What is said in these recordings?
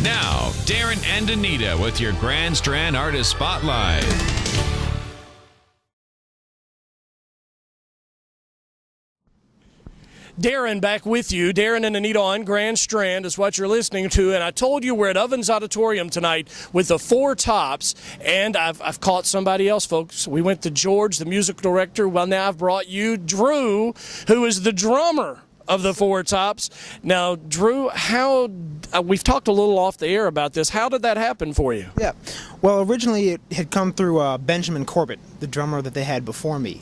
Now, Darin and Anita with your Grand Strand Artist Spotlight. Darin back with you. Darin and Anita on Grand Strand is what you're listening to. And I told you we're at Ovens Auditorium tonight with the Four Tops. And I've caught somebody else, folks. We went to George, the music director. Well, now I've brought you Drew, who is the drummer of the Four Tops. Now, Drew, how we've talked a little off the air about this. How did that happen for you? Yeah, well, originally it had come through Benjamin Corbett, the drummer that they had before me.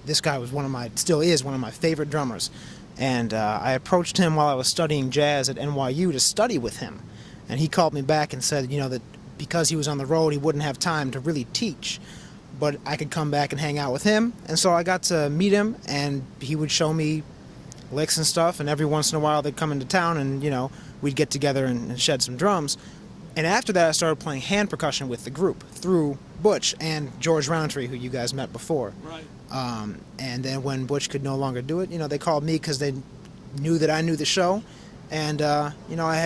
This guy was still is one of my favorite drummers, and I approached him while I was studying jazz at NYU to study with him, and he called me back and said, you know, that because he was on the road, he wouldn't have time to really teach, but I could come back and hang out with him, and so I got to meet him, and he would show me licks and stuff, and every once in a while they'd come into town and, you know, we'd get together and shed some drums. And after that I started playing hand percussion with the group through Butch and George Roundtree, who you guys met before. Right. And then when Butch could no longer do it, you know, they called me because they knew that I knew the show, and you know, I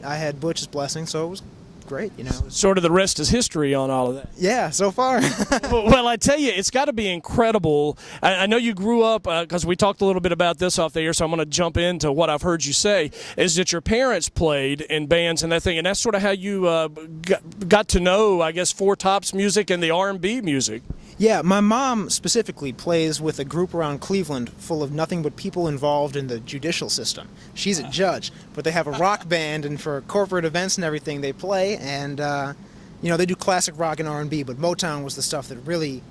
had Butch's blessing, so it was great, you know. Sort of the rest is history on all of that. Yeah, so far. Well, I tell you, it's got to be incredible. I know you grew up, because we talked a little bit about this off the air, so I'm going to jump into what I've heard you say, is that your parents played in bands and that thing, and that's sort of how you got to know, I guess, Four Tops music and the R&B music. Yeah, my mom specifically plays with a group around Cleveland full of nothing but people involved in the judicial system. She's a judge, but they have a rock band, and for corporate events and everything they play, and you know, they do classic rock and R&B, but Motown was the stuff that really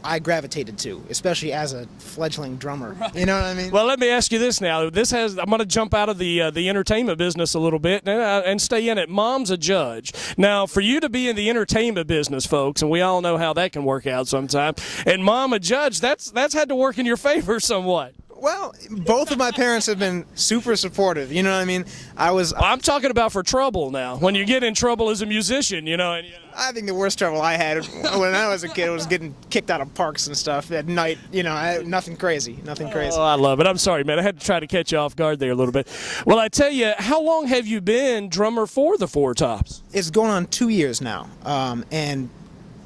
I gravitated to, especially as a fledgling drummer. Right. You know what I mean? Well, let me ask you this now. I'm going to jump out of the entertainment business a little bit and stay in it. Mom's a judge. Now, for you to be in the entertainment business, folks, and we all know how that can work out sometimes, and Mom a judge, that's had to work in your favor somewhat. Well, both of my parents have been super supportive, you know what I mean? I'm talking about for trouble now. When you get in trouble as a musician, you know. And, I think the worst trouble I had when I was a kid was getting kicked out of parks and stuff at night, you know, nothing crazy, nothing crazy. Oh, I love it. I'm sorry, man. I had to try to catch you off guard there a little bit. Well, I tell you, how long have you been drummer for the Four Tops? It's going on 2 years now, and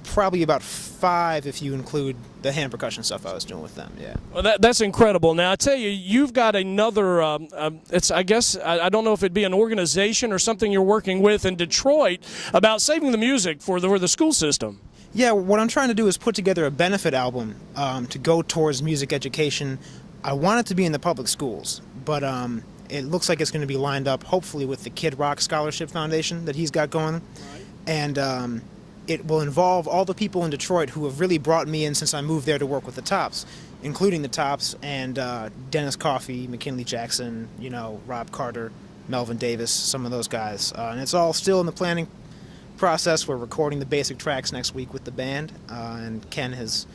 probably about 5 if you include the hand percussion stuff I was doing with them. Yeah. Well, that's incredible. Now I tell you, you've got another. It's I guess I don't know if it'd be an organization or something you're working with in Detroit about saving the music for the school system. Yeah, what I'm trying to do is put together a benefit album to go towards music education. I want it to be in the public schools, but it looks like it's going to be lined up, hopefully, with the Kid Rock Scholarship Foundation that he's got going, right. And it will involve all the people in Detroit who have really brought me in since I moved there to work with the Tops, including the Tops and Dennis Coffey, McKinley Jackson, you know, Rob Carter, Melvin Davis, some of those guys. And it's all still in the planning process. We're recording the basic tracks next week with the band, and Ken has,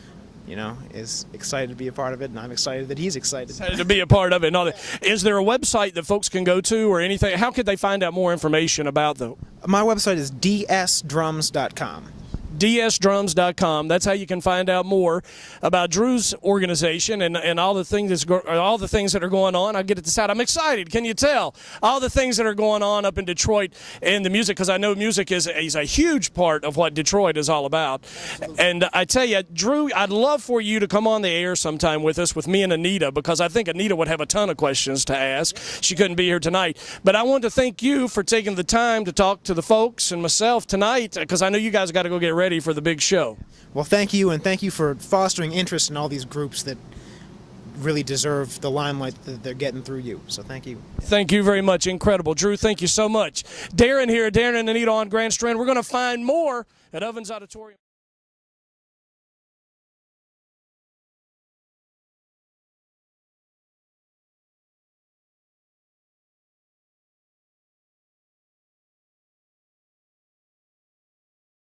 you know, is excited to be a part of it, and I'm excited that he's excited to be a part of it. And all that. Is there a website that folks can go to or anything? How could they find out more information about the? My website is dsdrums.com. dsdrums.com. That's how you can find out more about Drew's organization and all the things that are going on. I'll get it this out. I'm excited. Can you tell? All the things that are going on up in Detroit in the music, because I know music is a huge part of what Detroit is all about. Absolutely. And I tell you, Drew, I'd love for you to come on the air sometime with us, with me and Anita, because I think Anita would have a ton of questions to ask. She couldn't be here tonight. But I want to thank you for taking the time to talk to the folks and myself tonight, because I know you guys got to go get ready for the big show. Well, thank you, and thank you for fostering interest in all these groups that really deserve the limelight that they're getting through you. So thank you. Thank you very much. Incredible. Drew, thank you so much. Darin here, Darin and Anita on Grand Strand. We're going to find more at Ovens Auditorium.